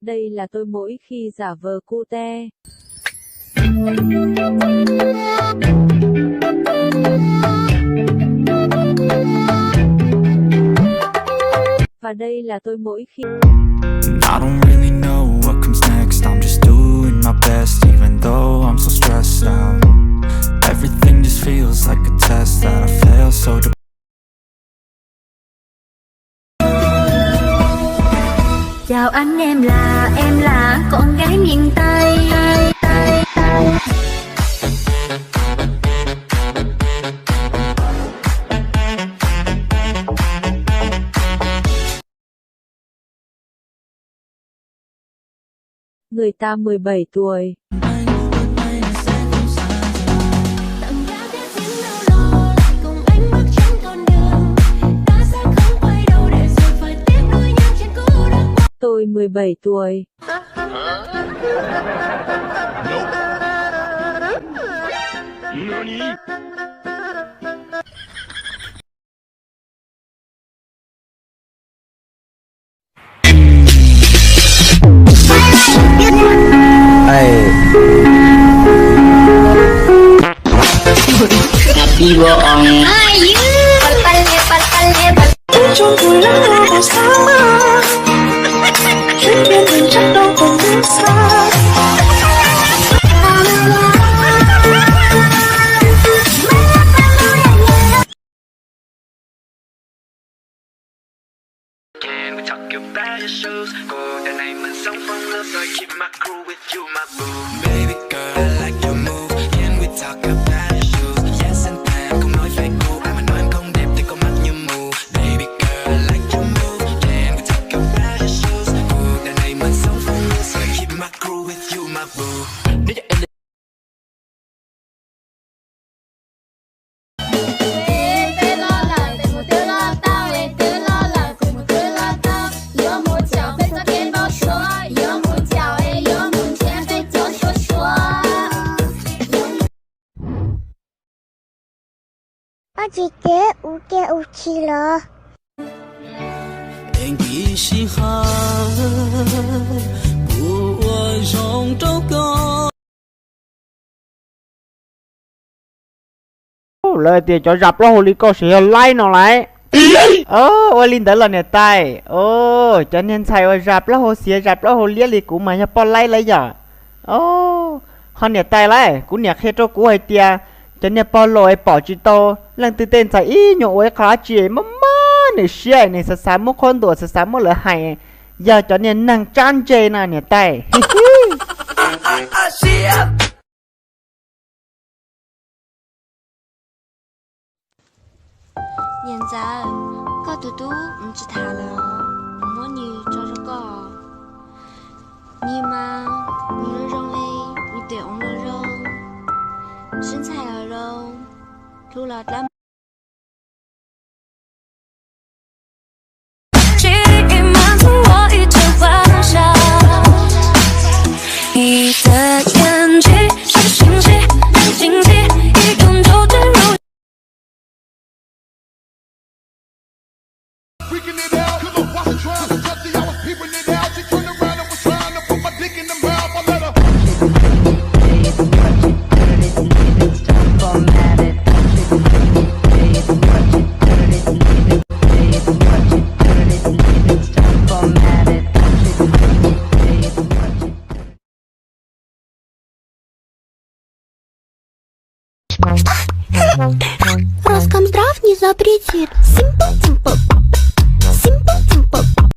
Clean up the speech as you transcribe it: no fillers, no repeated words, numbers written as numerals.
Đây là tôi mỗi khi giả vờ cute. Và đây là tôi mỗi khi I don't really know what comes next. I'm just doing my best, even though I'm so stressed out. Everything just feels like a test that I fail so Chào anh, em là con gái miền Tây. người ta 17 tuổi. Tôi 17 tuổi. Happy bohong. Trong buổi lắng nghe buổi sáng chuyến biên mình chắc đâu còn biết xa. Can we talk about your shoes? Cô đời này mình sống phong lưu rồi. Keep my crew with you, my boo. Baby girl, I like your move. Can we talk about your shoes? Yes and em không nói phải cô. Ai mà nói em không đẹp thì có mắt như mù. Baby girl, I like your move. Can we talk about your shoes? Cô đời này mình sống phong lưu rồi. Keep my crew with you, my boo. 어저께 우게 우치러 Em chỉ xin hát của dòng trâu con. Lời tiền cho dập lo hồ lý cô sẽ like nó lại. Ôi linh tới lần này tay. Cho nên xài ôi dập lo hồ xìa dập lo hồ lia lì cũ mà nhà bỏ like lấy giờ. Hòn này tay lại, cũ nhà khê cho cũ hay tia. Cho nên bỏ lỗi bỏ chữ tô. Lần từ tên xài ý nhổ ôi khó chỉ mà này xìa này sẽ sáng một con đùa sẽ sáng một lời hay. Giờ cho nên nàng chan chê nè này tay. Hiện giờ có tụi tú không chỉ thả là muốn như cho có nhưng mà như rong lê như tiểu nó rong身材ở đâu thu lọt lắm. chỉ满足我一直幻想你的眼睛像星星很惊奇一眼就坠入Freaking it out, 'cause I wasn't trying to touch it, I was peeping it out. She turned around and was trying to put my dick in the mouth. I let her. Роскомздрав не запретит. Simple, simple. Simple, simple.